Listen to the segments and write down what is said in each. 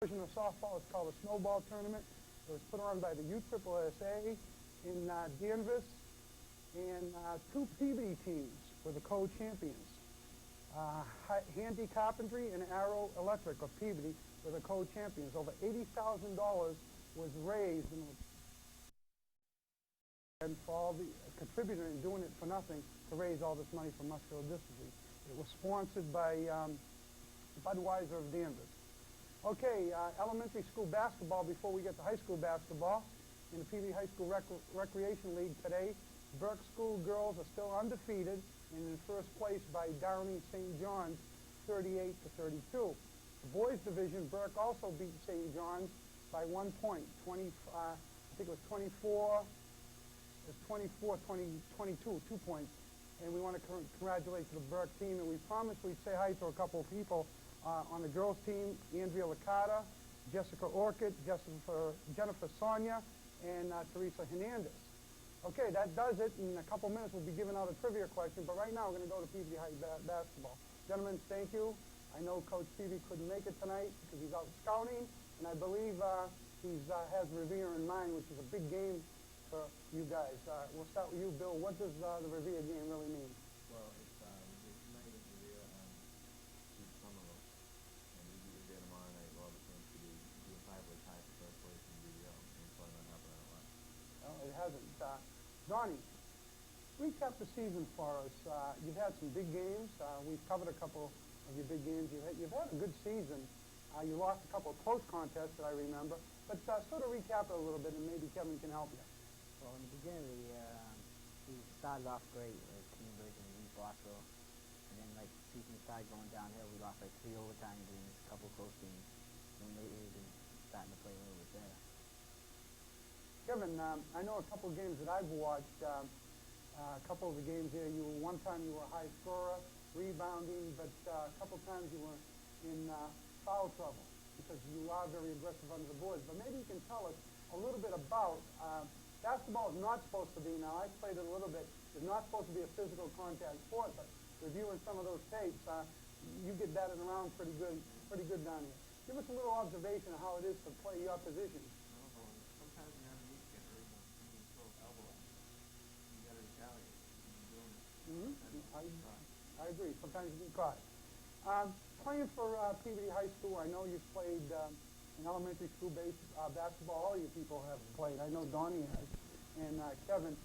version of softball is called a snowball tournament. It was put on by the USSSA in Danvers, and two Peabody teams were the co-champions. Handy Carpentry and Arrow Electric of Peabody were the co-champions. Over $80,000 was raised and for all the contributor in doing it for nothing to raise all this money for muscular dystrophy. It was sponsored by Budweiser of Danvers. Okay, elementary school basketball before we get to high school basketball. In the Peabody High School Recreation League today, Burke School girls are still undefeated and in first place by Downey St. John's 38 to 32. The boys division, Burke also beat St. John's by 1 point, I think it was 24, it was 24, 22, 2 points. And we want to congratulate the Burke team, and we promised we'd say hi to a couple of people on the girls team, Andrea Licata, Jessica Orchid, Jennifer Sonia, and Teresa Hernandez. Okay, that does it. In a couple minutes, we'll be giving out a trivia question, but right now we're going to go to Peabody High basketball. Gentlemen, thank you. I know Coach Peavy couldn't make it tonight because he's out scouting, and I believe he has Revere in mind, which is a big game for you guys. We'll start with you, Bill. What does the Revere game really mean? Well, it's night of Revere beat Somerville, and we beat Revere tomorrow night. We'll have a chance to do a five-way tie for first place in BDO, and it's probably not happening a lot. No, it hasn't. Donnie, recap the season for us. You've had some big games. We've covered a couple of your big games. You've had a good season. You lost a couple of close contests that I remember. But sort of recap it a little bit, and maybe Kevin can help you. Well, in the beginning of the year, we started off great with Cambridge and East Boswell. And then, like, the season started going downhill. We lost, like, 3 overtime games, a couple close games. And lately, we've been starting to play a little bit better. Kevin, I know a couple of games that I've watched. A couple of the games here, one time you were a high scorer, rebounding, but a couple of times you were in foul trouble because you are very aggressive under the boards. But maybe you can tell us a little bit about basketball is not supposed to be, now I've played it a little bit, it's not supposed to be a physical contact sport, but reviewing some of those tapes, you get batted around pretty good down here. Give us a little observation of how it is to play your position. Sometimes you're underneath, get hurt, and you can throw elbow at you. You got to retaliate. I agree. Sometimes you get caught. Playing for Peabody High School, I know you've played in elementary school basketball. All you people have played. I know Donnie has. And Kevin,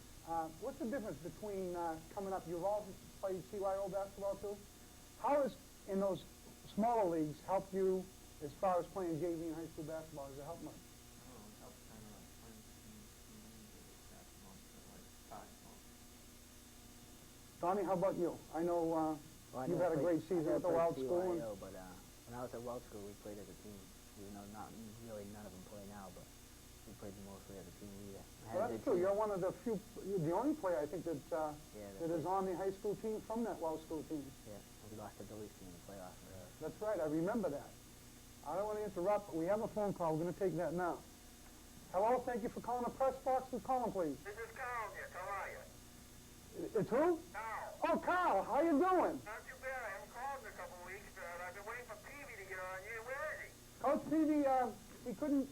what's the difference between coming up? You've all played CYO basketball too. How has, in those smaller leagues, helped you as far as playing JV and high school basketball? Does it help much? It helps kind of like playing basketball, like basketball. Donnie, how about you? I know you've had a great season at the Wild School. But when I was at Wild School, we played as a team. Even though none of them play now, but we played mostly as a team. Well, that's true. You're one of the few, the only player I think that is on the high school team from that Wild School team. Yeah, we lost to Billy's team in the playoffs. That's right. I remember that. I don't want to interrupt, but we have a phone call. We're going to take that now. Hello, thank you for calling the Pressbox. Who's calling, please? This is Carl here. How are you? It's who? Carl. Oh, Carl. How you doing? Not too bad. I haven't called in a couple of weeks, but I've been waiting for Peavy to get on you. Where is he? Coach Peavy, he couldn't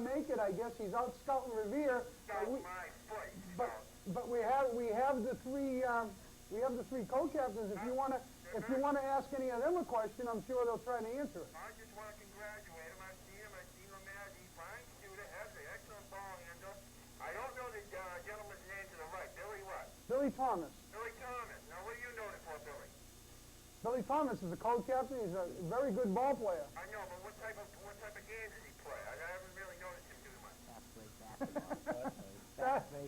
make it. I guess he's out scouting Revere. Scouting my place. But we have the three co-captains. If you want to ask any of them a question, I'm sure they'll try to answer it. I just want to congratulate him. I've seen him. He's fine shooter, has an excellent ball handle. I don't know the gentleman's name to the right. Billy what? Billy Thomas. Billy Thomas. Now, what are you known for, Billy? Billy Thomas is a co-captain. He's a very good ball player. I know, but what type of games does he play? I haven't really noticed him too much.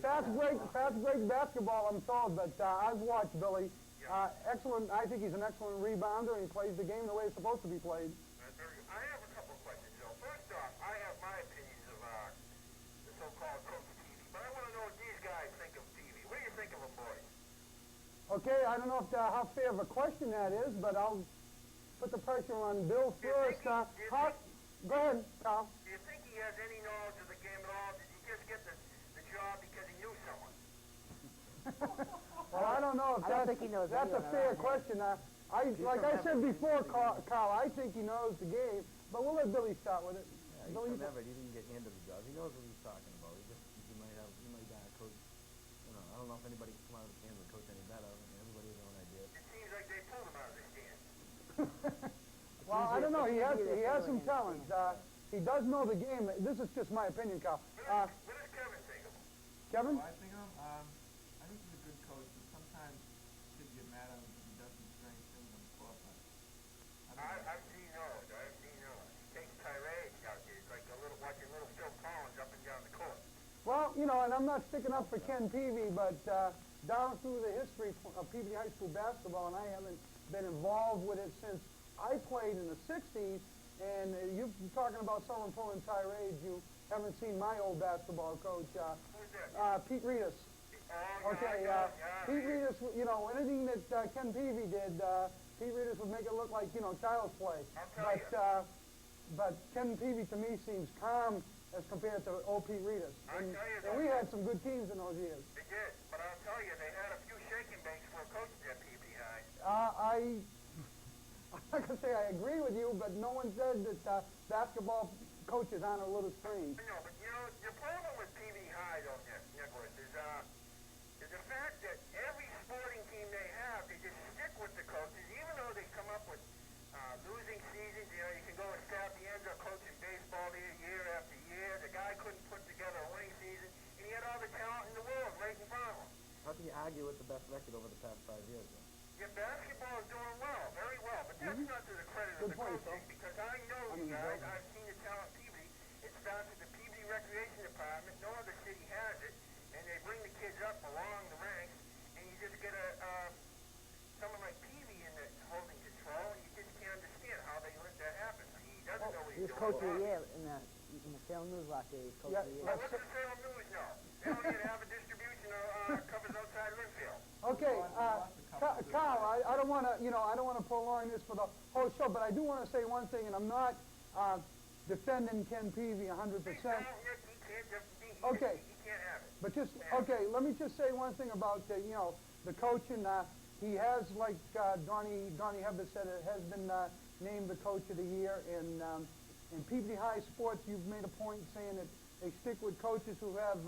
Fast break basketball, I'm told, but I've watched Billy. Excellent. I think he's an excellent rebounder, and he plays the game the way it's supposed to be played. That's very good. I have a couple of questions, Joe. First off, I have my opinions of the so-called Coach Peavy, but I want to know what these guys think of Peavy. What do you think of him, boys? Okay, I don't know how fair of a question that is, but I'll put the pressure on Bill first. Go ahead, Carl. Do you think he has any knowledge of the game at all? Did he just get the job because he knew someone? Well, I don't know if that's a fair question. Like I said before, Carl, I think he knows the game, But we'll let Billy start with it. Yeah, he's Billy, from Everett. He didn't get handed the job. He knows what he's talking about. He might coach. You know, I don't know if anybody can come out of the stand and coach any better. I mean, everybody has their own ideas. It seems like they pulled him out of the stand. well, I don't know. He has some talent. Yeah. He does know the game. This is just my opinion, Carl. What does Kevin think of him? Kevin? Well, I think I think he's a good coach, but sometimes kids get mad at him because he does some strange things on the court. But I've seen those. He takes tirades out there. It's like watching little Phil Collins up and down the court. Well, you know, and I'm not sticking up for Ken Peavy, but down through the history of Peabody High School basketball, and I haven't been involved with it since I played in the 60s, and you're talking about someone pulling tirades. You haven't seen my old basketball coach, Who's that? Pete Reedus. Okay, Pete Reedus, you know, anything that Ken Peavy did, Pete Reedus would make it look like, you know, child's play. But Ken Peavy to me seems calm as compared to old Pete Reedus. And we had some good teams in those years. They did, but I'll tell you, they had a few shaking banks for coaches at Peabody High. I'm not going to say I agree with you, but no one said that basketball coaches aren't a little strange. I know, but you know, the problem with Peabody High, though, Nicholas, is the fact that every sporting team they have, they just stick with the coaches, even though they come up with losing seasons. You know, you can go with Sapienza coaching baseball year after year. The guy couldn't put together a winning season, and he had all the talent in the world right in front of him. how can you argue with the best record over the past 5 years? Though? Your basketball is doing well, very well, but that's not to the credit of the coaching, because I know you guys, I've seen the talent at Peabody. It starts at the Peabody Recreation Department. No other city has it, and they bring the kids up along the ranks, and you just get someone like Peavy in the holding control, and you just can't understand how they let that happen. He doesn't know what He he's was doing. coach of the year in the Salem News last year. He was coach of the year. Well, what does the Salem News know? They don't even have a distribution covers outside Linfield. Okay, Carl, I don't want to, you know, I don't want to prolong this for the whole show, but I do want to say one thing, and I'm not defending Ken Peavy 100%. Okay, He can't have it. but just okay. Let me just say one thing about you know, the coach, and he has, like Donnie Hebert said, it has been named the coach of the year. In Peabody High sports, you've made a point saying that they stick with coaches who have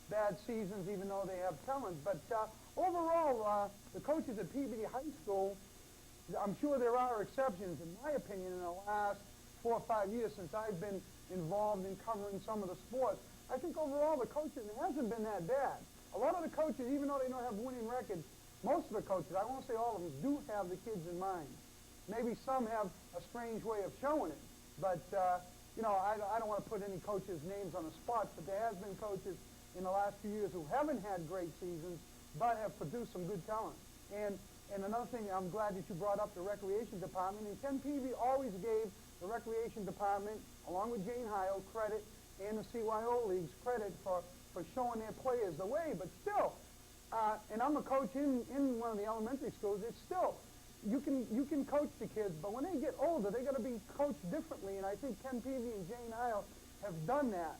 bad seasons, even though they have talent. But overall, the coaches at Peabody High School, I'm sure there are exceptions, in my opinion, in the last 4 or 5 years since I've been involved in covering some of the sports. I think overall the coaching hasn't been that bad. A lot of the coaches, even though they don't have winning records, most of the coaches, I won't say all of them, do have the kids in mind. Maybe some have a strange way of showing it. But, you know, I don't want to put any coaches' names on the spot, but there has been coaches in the last few years who haven't had great seasons, but have produced some good talent. And another thing, I'm glad that you brought up the recreation department. And Ken Peavy always gave the recreation department, along with Jane Heil, credit, and the CYO leagues credit for showing their players the way. But still, and I'm a coach in one of the elementary schools, it's still, you can coach the kids, but when they get older, they got to be coached differently. And I think Ken Peavy and Jane Heil have done that.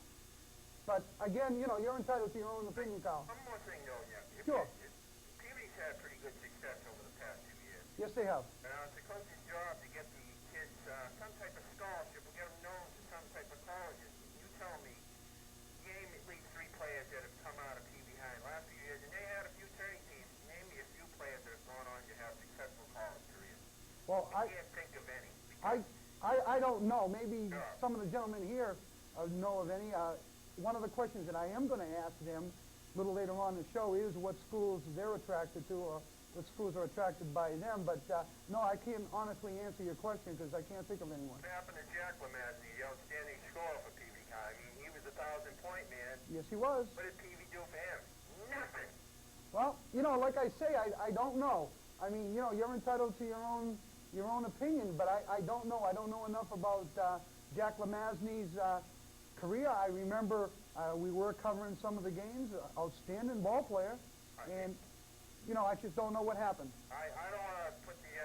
But again, you know, you're entitled to your own opinion, Carl. One more thing, though, yeah. Sure. Peabody's had pretty good success over the past 2 years. Yes, they have. It's the coach's job to get the kids some type of scholarship or get them known to some type of colleges. You tell me, name at least 3 players that have come out of Peabody High in the last few years, and they had a few training teams. Name me a few players that have gone on to have successful college careers. Well, I can't think of any. I don't know. Maybe some of the gentlemen here know of any. One of the questions that I am going to ask them a little later on in the show is what schools they're attracted to, or what schools are attracted by them. But no, I can't honestly answer your question because I can't think of anyone. What happened to Jack Lemazny, the outstanding scorer for Peabody High? I mean, he was a 1,000-point man. Yes, he was. What did Peavy do for him? Nothing. Well, you know, like I say, I don't know. I mean, you know, you're entitled to your own opinion, but I don't know. I don't know enough about Jack Lemazny's career. I remember we were covering some of the games. Outstanding ball player, and you know, I just don't know what happened. I don't want to put the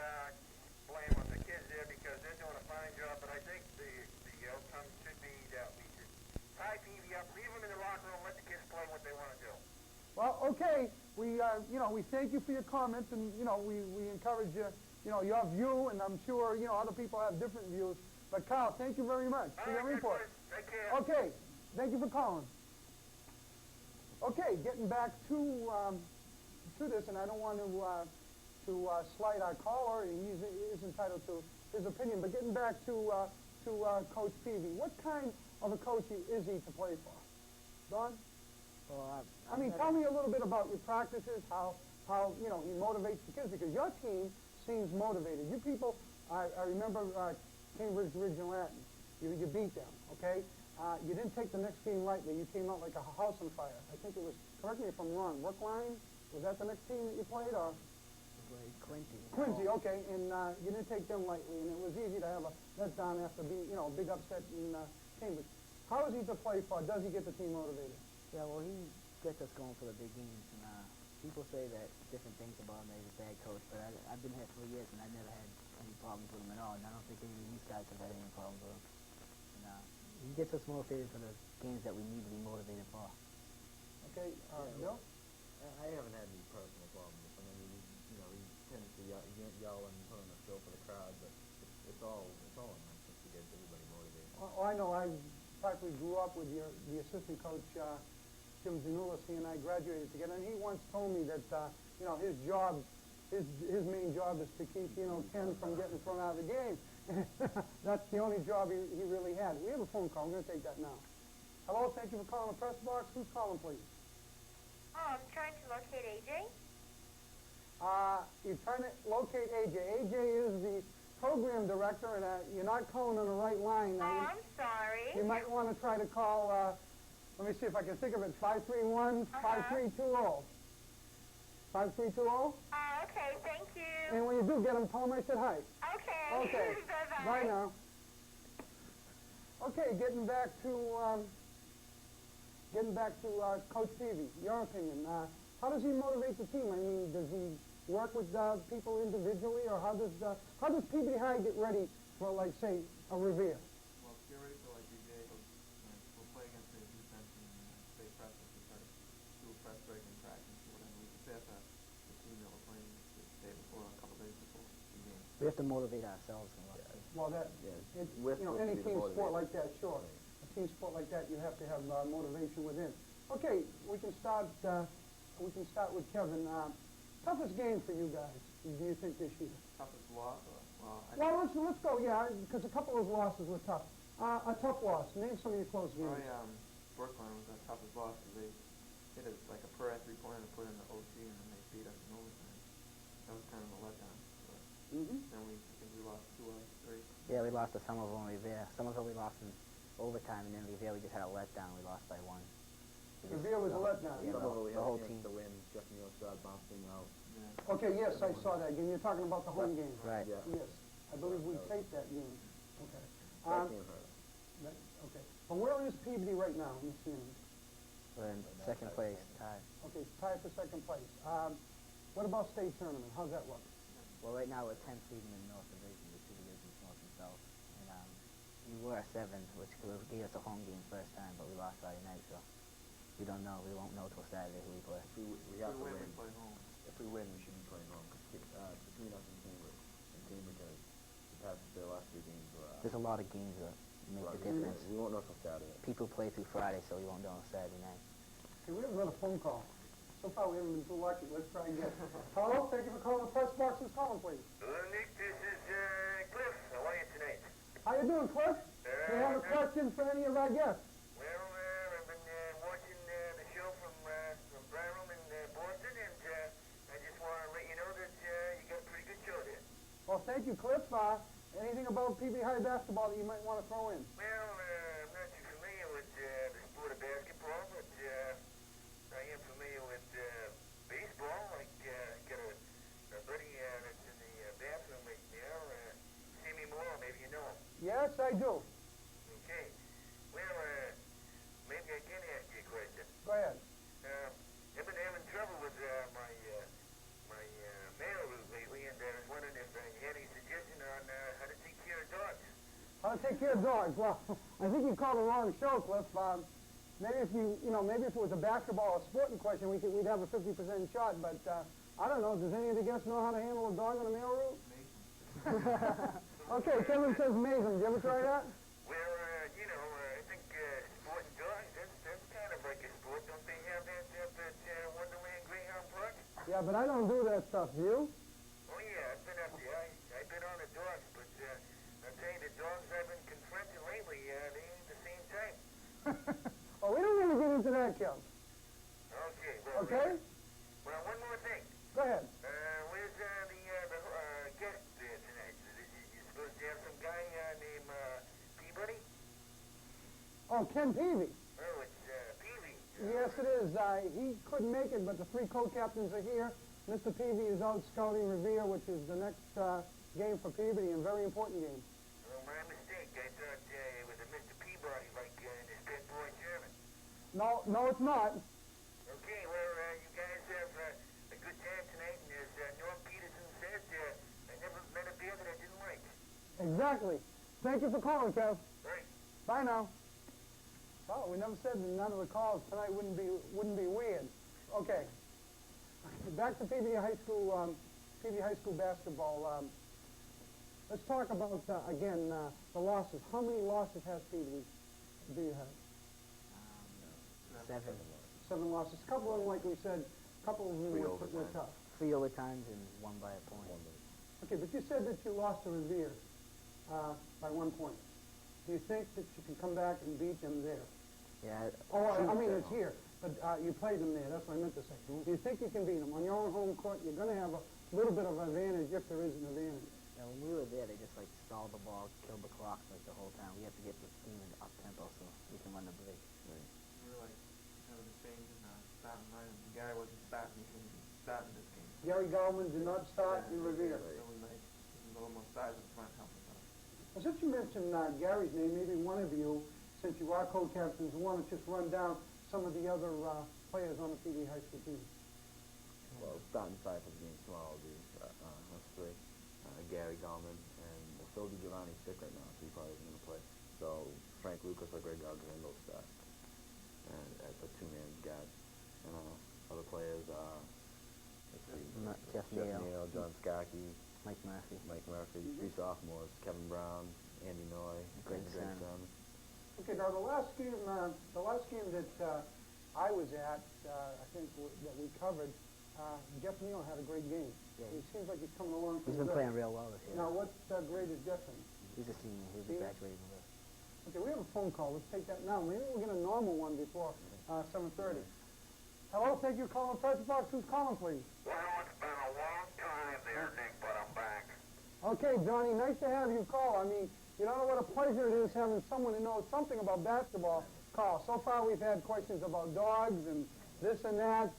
blame on the kids there because they're doing a fine job, but I think the outcome should be that we should tie Peavy up, leave them in the locker room, let the kids play what they want to do. Well, okay. We you know, we thank you for your comments, and you know, we encourage you know, your view, and I'm sure, you know, other people have different views. But Carl, thank you very much for your input. Take care. Okay, thank you for calling. Okay, getting back to this, and I don't want to slight our caller. He is entitled to his opinion. But getting back to Coach Peavy, what kind of a coach is he to play for? Don? Well, I mean, tell me a little bit about your practices, how he motivates the kids, because your team seems motivated. You people, I remember Cambridge Ridge and Latin. You beat them, okay? You didn't take the next game lightly. You came out like a house on fire. I think it was, correct me if I'm wrong, Brookline? Was that the next team that you played, or? Quincy, okay, and you didn't take them lightly, and it was easy to have a letdown after being, a big upset in Cambridge. How is he to play for? Does he get the team motivated? Yeah, well, he gets us going for the big games, and people say that different things about him, that he's a bad coach, but I've been here for years, and I never had any problems with him at all, and I don't think any of these guys have had any problems with him. And he gets us motivated for the games that we need to be motivated for. Okay, Bill? I haven't had any personal problems with him. I mean, he tends to yell and put on a show for the crowd, but it's all a nonsense to get everybody motivated. Oh, I know. I practically grew up with the assistant coach, Jim Zanulis. He and I graduated together, and he once told me that his job, his main job is to keep Ken from getting thrown out of the game. That's the only job he really had. We have a phone call. We're going to take that now. Hello. Thank you for calling the press box. Who's calling, please? Oh, I'm trying to locate AJ. You're trying to locate AJ. AJ is the program director, and you're not calling on the right line. Oh, I'm sorry. You might want to try to call, let me see if I can think of it, 531-5320. 5320? Oh, okay, thank you. And when you do get him, tell him I said hi. Okay. Okay. Bye-bye. Bye now. Okay, getting back to Coach Peavy, your opinion. How does he motivate the team? I mean, does he work with people individually, or how does Peabody High get ready for, like, say, a Revere? Well, to get ready for like UVA, we'll play against the defense and stay press us. We try to do a press break in practice or whatever. We prepare for the team that we're playing the day before, a couple days before the game. We have to motivate ourselves. Well, any team sport like that, sure. A team sport like that, you have to have motivation within. Okay, we can start with Kevin. Toughest game for you guys, do you think, this year? Toughest loss? Well, let's go, yeah, because a couple of losses were tough. A tough loss. Name some of your close games. Brooklyn was our toughest loss because they hit us like a per 3-pointer and put in the OT, and then they beat us in overtime. That was kind of a letdown. Then I think we lost 2 out of 3. Yeah, we lost to Somerville and Revere. Somerville we lost in overtime, and then Revere we just had a letdown. We lost by 1. Revere was a letdown. Yeah, the whole team. To win, Jeff Neal started bouncing out. Yeah. Okay, yes, I saw that game. You're talking about the home game. Right. Yeah. Yes, I believe we taped that game. Okay. That game hurt. Okay. But where is Peabody right now in the standings? We're in second place, tied. Okay, tied for second place. What about state tournament? How's that look? Well, right now we're 10th seed in the North Division. The 2 divisions, North and South. And we were 7th, which gave us a home game first time, but we lost Friday night, so we don't know. We won't know till Saturday who we play. We have to win. We play home. If we win, we should be playing home. Between us and Cambridge, the past their last 3 games were. There's a lot of games that make the difference. We won't know till Saturday. People play through Friday, so we won't know on Saturday night. Okay, we have another phone call. So far, we haven't been too lucky. Let's try again. Hello, thank you for calling the press box. Who's calling, please? Hello, Nick. This is Cliff. How are you tonight? How you doing, Cliff? Do you have a question for any of our guests? Well, I've been watching the show from Byram in Boston, and I just want to let you know that you got a pretty good show there. Well, thank you, Cliff. Anything about Peabody High basketball that you might want to throw in? Well, I'm not too familiar with the sport of basketball, but I am familiar with baseball. Like, got a buddy that's in the bathroom right now, Sammy Moore. Maybe you know him. Yes, I do. Okay. Well, maybe I can ask you a question. Go ahead. I've been having trouble with my mail route lately, and I was wondering if you had any suggestion on how to take care of dogs. How to take care of dogs? Well, I think you called the wrong show, Cliff. Maybe if maybe if it was a basketball or sporting question, we'd have a 50% shot. But I don't know. Does any of the guests know how to handle a dog on a mail route? Okay, Kevin says amazing. Did you ever try that? Well, I think sporting dogs, that's kind of like a sport. Don't they have that up at Wonderland Greyhound Park? Yeah, but I don't do that stuff. Do you? Oh, yeah, I've been up there. I've been on the dogs, but I'll tell you, the dogs I've been confronting lately, they ain't the same type. Oh, we don't want to get into that, Kev. Okay, well, Okay? Well, one more thing. Go ahead. Where's the guest tonight? You're supposed to have some guy named Peabody? Oh, Ken Peavy. Oh, it's Peavy. Yes, it is. He couldn't make it, but the three co-captains are here. Mr. Peavy is out scouting Revere, which is the next game for Peabody, and very important game. Well, my mistake. I thought it was a Mr. Peabody, like the Spit Boy German. No, it's not. Okay, well, you guys have a good time tonight, and as Norm Peterson said, I never met a beer that I didn't like. Exactly. Thank you for calling, Kev. Right. Bye now. Oh, we never said that none of the calls tonight wouldn't be weird. Okay. Back to Peabody High School basketball. Let's talk about again the losses. How many losses has Peabody? Do you have? 7. 7 losses. A couple of them, like we said, a couple of them were tough. 3 overtimes and 1 by a point. Okay, but you said that you lost to Revere by 1 point. Do you think that you can come back and beat them there? Yeah. Oh, I mean, it's here, but you played them there. That's what I meant to say. Do you think you can beat them? On your own home court, you're going to have a little bit of advantage if there is an advantage. Yeah, when we were there, they just like stalled the ball, killed the clock like the whole time. We have to get the team in up tempo so we can run the break. We were like having a change in starting line. Gary wasn't starting. He was starting this game. Gary Goldman did not start in Revere. So we might a little more size in front help us out. Well, since you mentioned Gary's name, maybe one of you, since you are co-captains, want to just run down some of the other players on the Peabody High School team. Well, starting 5 for the game tomorrow will be us 3. Gary Gallman and Phil DiGiovanni's sick right now, so he probably isn't going to play. So Frank Lucas or Greg Guggen will start. And as a 2-man guard. And other players are Jeff Neal, John Skarkey, Mike Murphy. 3 sophomores, Kevin Brown, Andy Noy, Greg Greg Sims. Sims. Okay, now the last game that I was at, I think that we covered, Jeff Neal had a great game. Yeah. It seems like he's coming along. He's pretty been good. playing real well this year. Now, what grade is Jeff in? He's a senior. He'll be Senior? graduating with us. Okay, we have a phone call. Let's take that now. Maybe we'll get a normal one before 7:30. Hello, thank you for calling Pressbox. Who's calling, please? Well, it's been a long time there, Nick, but I'm back. Okay, Johnny, nice to have you call. I mean, you don't know what a pleasure it is having someone who knows something about basketball call. So far, we've had questions about dogs and this and that.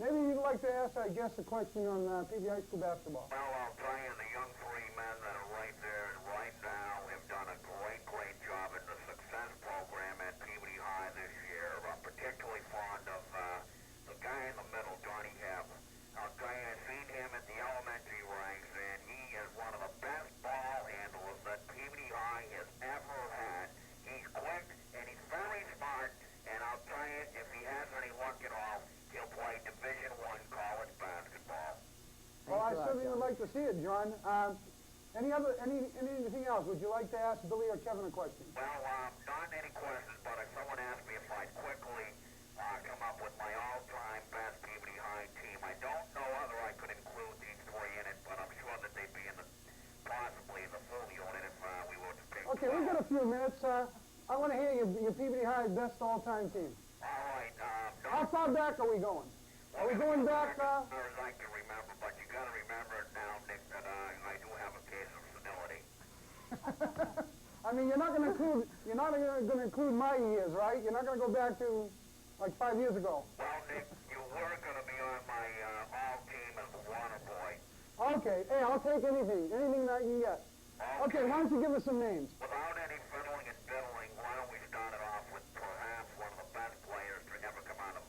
Maybe you'd like to ask, I guess, a question on Peabody High School basketball. Well, I'll tell you, the young 3 men that are right there and right now have done a great job in the success program at Peabody High this year. I'm particularly fond of the guy in the middle, Johnny Hebb. I'll tell you, I've seen him at the elementary ranks, and he is one of the best ball handlers that Peabody High has ever had. He's quick, and he's very smart, and I'll tell you, if he has any luck at all, he'll play Division I college basketball. Well, I certainly would like to see it, John. Anything else? Would you like to ask Billy or Kevin a question? Well, not any questions, but if someone asked me if I'd quickly come up with my all-time best Peabody High team, I don't know whether I could include these 3 in it, but I'm sure that they'd be in possibly in the full unit if we were to pick. Okay, we've got a few minutes. I want to hear your Peabody High best all-time team. All right. How far back are we going? Are we going back? As far as I can remember, but you got to remember now, Nick, that I do have a case of senility. I mean, you're not going to include my years, right? You're not going to go back to like 5 years ago. Well, Nick, you were going to be on my all-team as a water boy. Okay, hey, I'll take anything that you get. Okay, why don't you give us some names? Without any fiddling and diddling, why don't we start it off with perhaps one of the best players to ever come out of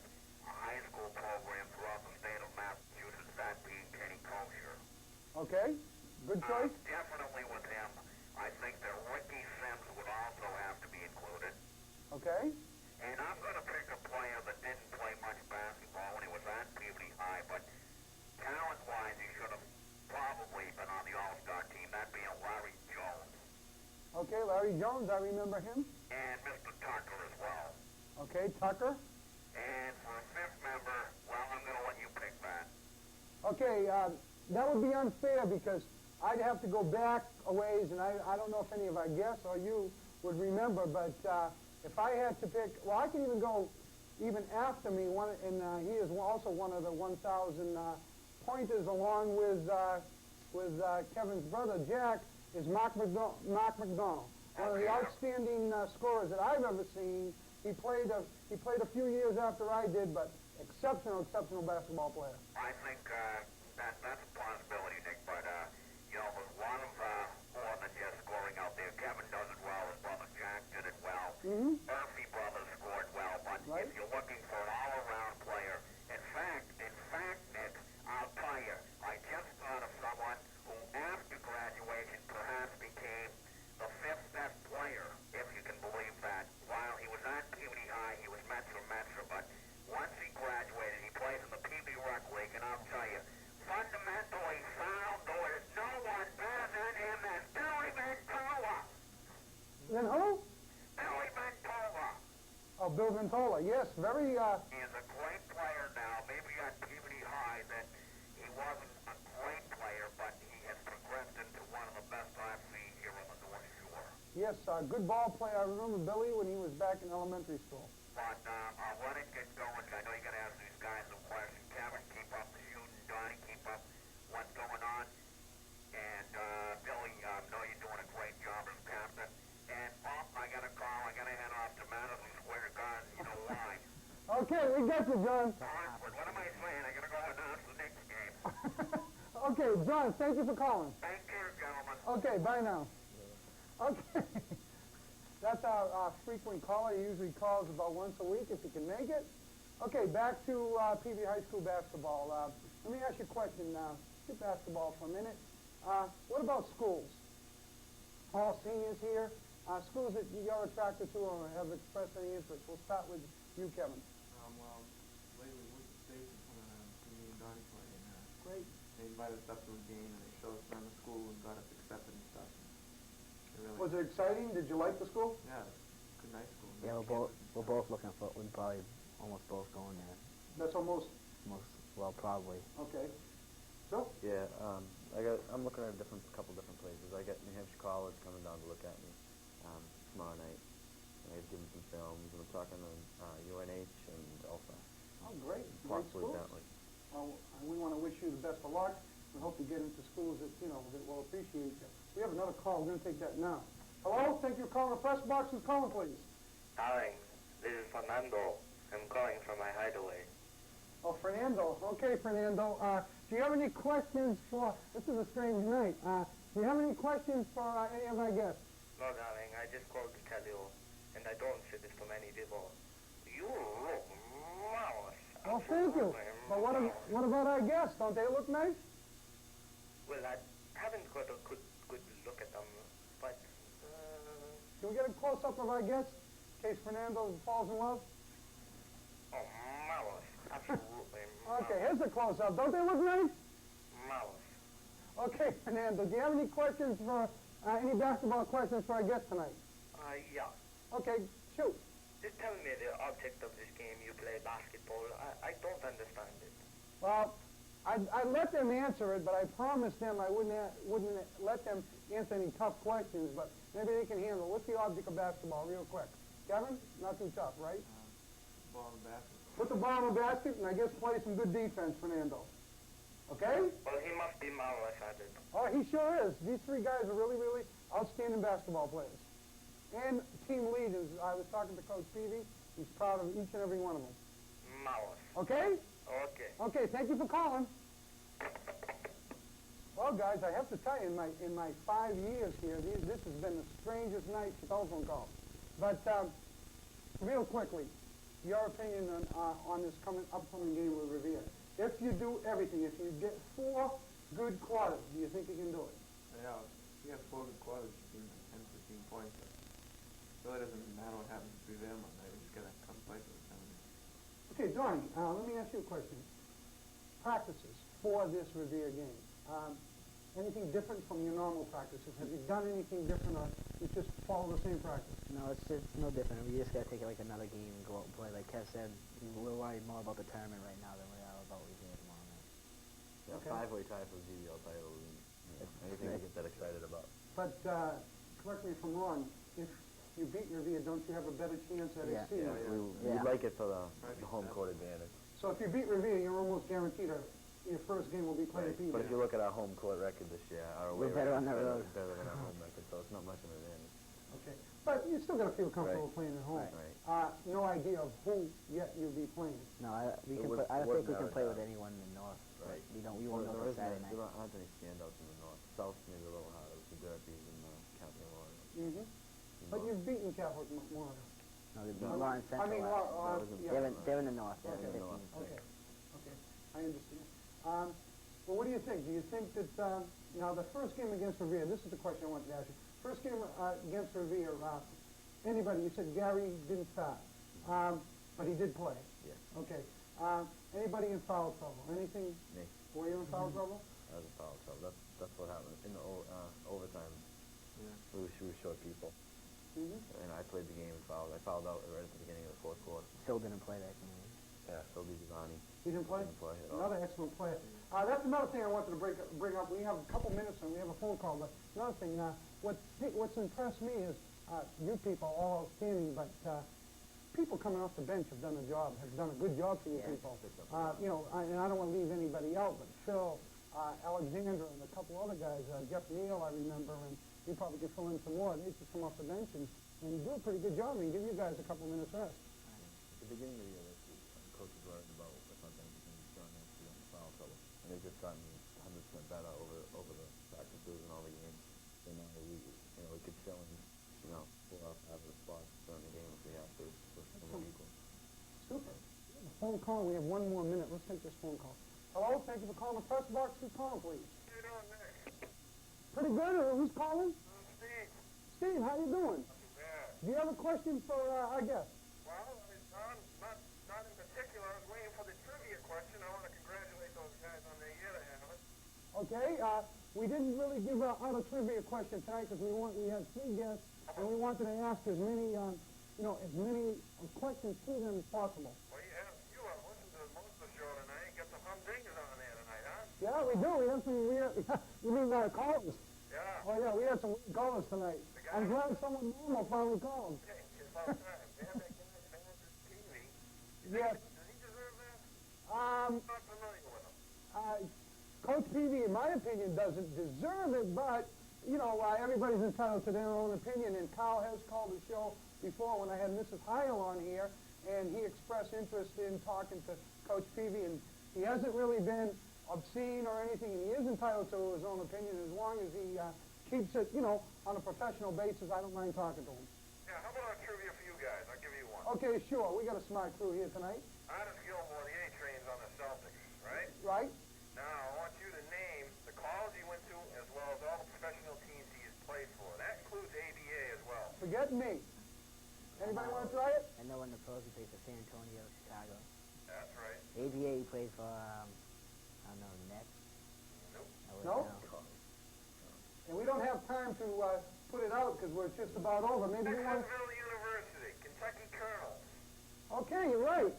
a high school program throughout the state of Massachusetts, that being Kenny Kosher. Okay, good choice. Definitely with him. I think that Ricky Sims would also have to be included. Okay. And I'm going to pick a player that didn't play much basketball when he was at Peabody High, but talent-wise, he should have probably been on the All-Star team, that being Larry Jones. Okay, Larry Jones, I remember him. And Mr. Tucker as well. Okay, Tucker. And for a fifth member, well, I'm going to let you pick that. Okay, that would be unfair because I'd have to go back a ways, and I don't know if any of our guests or you would remember, but if I had to pick, well, I can even go even after me, and he is also one of the 1,000 pointers along with Kevin's brother, Jack, is Mark McDonald, one of the outstanding scorers that I've ever seen. He played a few years after I did, but exceptional basketball player. I think that's a possibility, Nick, but, there's a lot of more than just scoring out there. Kevin does it well. His brother Jack did it well. Murphy brothers scored well, but if you're looking for an all-around player, in fact, Nick, I'll tell you, I just thought of someone who, after graduation, perhaps became the fifth best player, if you can believe that. While he was at Peabody High, he was Metro, but once he graduated, he plays in the Peabody Rec League, and I'll tell you, fundamentally sound, there is no one better than him than Billy Ventola. Then who? Billy Ventola. Oh, Bill Ventola. Yes, very. He is a great player now. Maybe at Peabody High that he wasn't a great player, but he has progressed into one of the best I've seen here on the North Shore. Yes, good ball player. I remember Billy when he was back in elementary school. But I'll let it get going. I know you got to ask these guys some questions. Kevin, keep up the shooting. Donnie, keep up what's going on. And Billy, I know you're doing a great job as captain. And Bob, I got a call. I got to head off to Madison Square Garden. You know why? Okay, we got you, John. What am I saying? I got to go announce the next game. Okay, John, thank you for calling. Thank you, gentlemen. Okay, bye now. Okay. That's our frequent caller. He usually calls about once a week if he can make it. Okay, back to Peabody High School basketball. Let me ask you a question now. Skip basketball for a minute. What about schools? All seniors here. Schools that you're attracted to or have expressed any interest. We'll start with you, Kevin. Well, lately Wichita State is coming to me and Donnie play, and Great. they invited us up to a game, and they showed us around the school and got us accepted and stuff. And Was it exciting? Did you like the school? Yeah, it's a good, nice school. Yeah, we're both looking for. We'd probably almost both go in there. That's almost Well, probably. okay. So Yeah, I'm looking at a couple different places. I got New Hampshire College coming down to look at me tomorrow night. I've given some films, and I'm talking to UNH and Alpha. oh, great. Great Possibly schools. Bentley. Well, we want to wish you the best of luck. We hope you get into schools that that will appreciate you. We have another call. We're going to take that now. Hello, thank you for calling the Pressbox. Who's calling, please? Darling, this is Fernando. I'm calling from my hideaway. Oh, Fernando. Okay, Fernando. Do you have any questions for? This is a strange night. Do you have any questions for any of our guests? No, darling, I just called to tell you, and I don't say this to many people. You look marvelous. Well, thank you. But what about our guests? Don't they look nice? Well, I haven't got a good look at them, but Can we get a close-up of our guests in case Fernando falls in love? oh, marvelous. Absolutely marvelous. Okay, here's a close-up. Don't they look nice? Marvelous. Okay, Fernando, do you have any questions for, any basketball questions for our guest tonight? Yeah. Okay, shoot. Just tell me the object of this game. You play basketball. I don't understand it. Well, I let them answer it, but I promised them I wouldn't let them answer any tough questions, but maybe they can handle it. What's the object of basketball, real quick? Kevin? Not too tough, right? ball in the basket. Put the ball in the basket, and I guess play some good defense, Fernando. Okay? Well, he must be marvelous at it. Oh, he sure is. These three guys are really, really outstanding basketball players. And team leaders. I was talking to Coach Peavy. He's proud of each and every one of them. Marvelous. Okay? Okay. Okay, thank you for calling. Well, guys, I have to tell you, in my 5 years here, this has been the strangest night for telephone calls. But real quickly, your opinion on this upcoming game with Revere. If you do everything, if you get 4 good quarters, do you think you can do it? Yeah, if you have 4 good quarters, you can 10, 15 points. But it really doesn't matter what happens to Revere one night. We just got to come play for the tournament. Okay, Donnie, let me ask you a question. Practices for this Revere game. Anything different from your normal practices? Have you done anything different, or You just follow the same practice. No, it's no different. We just gotta take it like another game and go out and play. Like Kev said, we're worried more about the tournament right now than we are about Revere tomorrow night. Yeah, Okay. 5-way tie for the GBL title. And, anything to get that excited about. But correct me if I'm wrong. If you beat Revere, don't you have a better chance at Yeah. exceeding? We'd like it for the home court advantage. So if you beat Revere, you're almost guaranteed your first game will be played at Peabody. But if you look at our home court record this year, our away We're better on the record road. is better than our home record, so it's not much of an advantage. Okay. But you still got to feel comfortable Right. playing at home. Right. No idea of who yet you'll be playing. No, I think we wouldn't can matter play now. with anyone in the north. Right. We won't know for Saturday night. There aren't any standouts in the north. South maybe a little harder with the Derbies and Capital Memorial. Mm-hmm. But you've beaten Catholic Memorial. No, Lawrence Central. I mean, they're in the north. Yeah, They're in the 15. north. Okay. Okay. I understand. Well, what do you think? Do you think that now the first game against Revere? This is the question I wanted to ask you. First game against Revere. Anybody? You said Gary didn't start, but he did play. Yeah. Okay. Anybody in foul trouble? Anything? Me. Were you in foul trouble? I was in foul trouble. That's what happened. In the overtime, we were short people. Mm-hmm. And I played the game and fouled. I fouled out right at the beginning of the fourth quarter. Still didn't play that game. Yeah, Phil Giovanni. He didn't play? Didn't play at all. Another excellent player. That's another thing I wanted to bring up. We have a couple minutes and we have a phone call, but another thing, what's impressed me is you people are all outstanding, but people coming off the bench have done a good job for you people. And I don't want to leave anybody out, but Phil, Alexander, and a couple other guys, Jeff Neal, I remember, and you probably could fill in some more. They just come off the bench and do a pretty good job and give you guys a couple minutes rest. At the beginning of the year, coaches learned about something and John Nancy on the foul trouble. And they've just gotten 100% better over the practices and all the games. So now we could show them, pull up out of the spots during the game if we have to. So equal. Super. A phone call. We have one more minute. Let's take this phone call. Hello. Thank you for calling the Pressbox. Who's calling, please? How you doing, Nick? Pretty good. Who's calling? Steve. Steve, how you doing? Yeah. Do you have a question for our guest? Well, not in particular. I was waiting for the trivia question. I want to congratulate those guys on their year they have it. Okay. We didn't really give out a trivia question tonight because we had three guests and we wanted to ask as many questions to them as possible. Well, you have a few of them. Listen to most of the show tonight. Get some humdingers on there tonight, huh? Yeah, we do. We have some. You mean callers? Yeah. Oh yeah, we had some callers tonight. I'm glad someone normal finally called. Okay, it's about time. They have that guy, Peabody. Yes. Does he deserve that? I'm not familiar with him. Coach Peavy, in my opinion, doesn't deserve it, but, everybody's entitled to their own opinion, and Kyle has called the show before when I had Mrs. Heil on here, and he expressed interest in talking to Coach Peavy, and he hasn't really been obscene or anything, and he is entitled to his own opinion as long as he keeps it, on a professional basis. I don't mind talking to him. Yeah, how about a trivia for you guys? I'll give you one. Okay, sure. We got a smart crew here tonight. Honest Gilmore, the A-train's on the Celtics, right? Right? Now, I want you to name the college he went to as well as all the professional teams he has played for. That includes ABA as well. Forget me. Anybody want to try it? I know in the pros he played for San Antonio, Chicago. That's right. ABA he played for, I don't know, Nets. Nope. No? And we don't have time to put it out because we're just about over. Maybe we want to... Jacksonville University, Kentucky Colonels, Okay, you're right.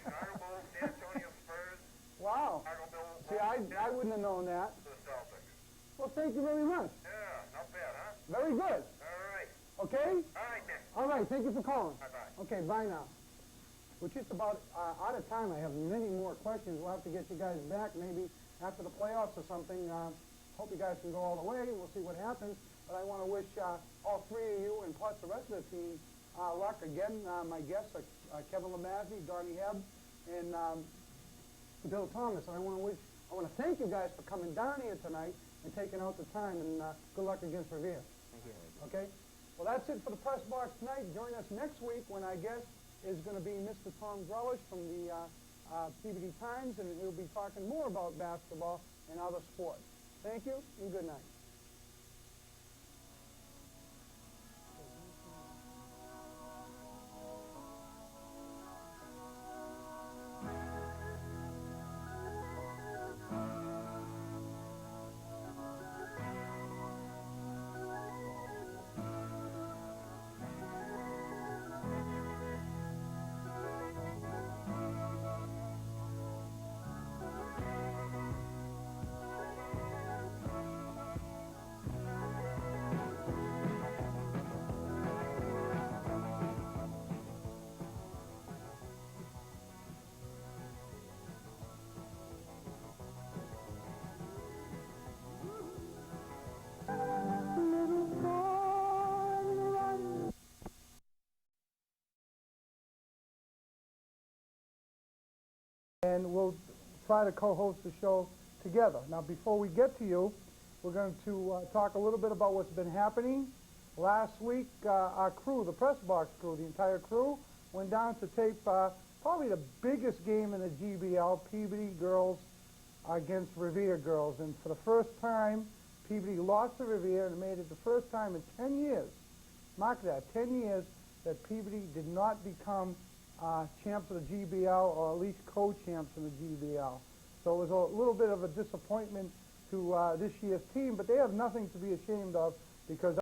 Chicago Bulls, San Antonio Spurs, Wow. Chicago Bulls, See, I wouldn't have known that. the Celtics. Well, thank you very much. Yeah, not bad, huh? Very good. All right. Okay? All right, Nick. All right, thank you for calling. Bye-bye. Okay, bye now. We're just about out of time. I have many more questions. We'll have to get you guys back maybe after the playoffs or something. Hope you guys can go all the way. We'll see what happens. But I want to wish all three of you and plus the rest of the team luck. Again, my guests are Kevin Lamazzi, Darby Hebb, and Bill Thomas. And I want to thank you guys for coming down here tonight and taking out the time. And good luck against Revere. Thank you. Okay? Well, that's it for the Press Box tonight. Join us next week when our guest is going to be Mr. Tom Grealish from the Peabody Times, and he'll be talking more about basketball and other sports. Thank you, and good night. and we'll try to co-host the show together. Now, before we get to you, we're going to talk a little bit about what's been happening. Last week, our crew, the Pressbox crew, the entire crew, went down to tape probably the biggest game in the GBL, Peabody girls against Revere girls. And for the first time, Peabody lost to Revere and made it the first time in 10 years, mark that, 10 years, that Peabody did not become champs of the GBL, or at least co-champs in the GBL. So it was a little bit of a disappointment to this year's team, but they have nothing to be ashamed of, because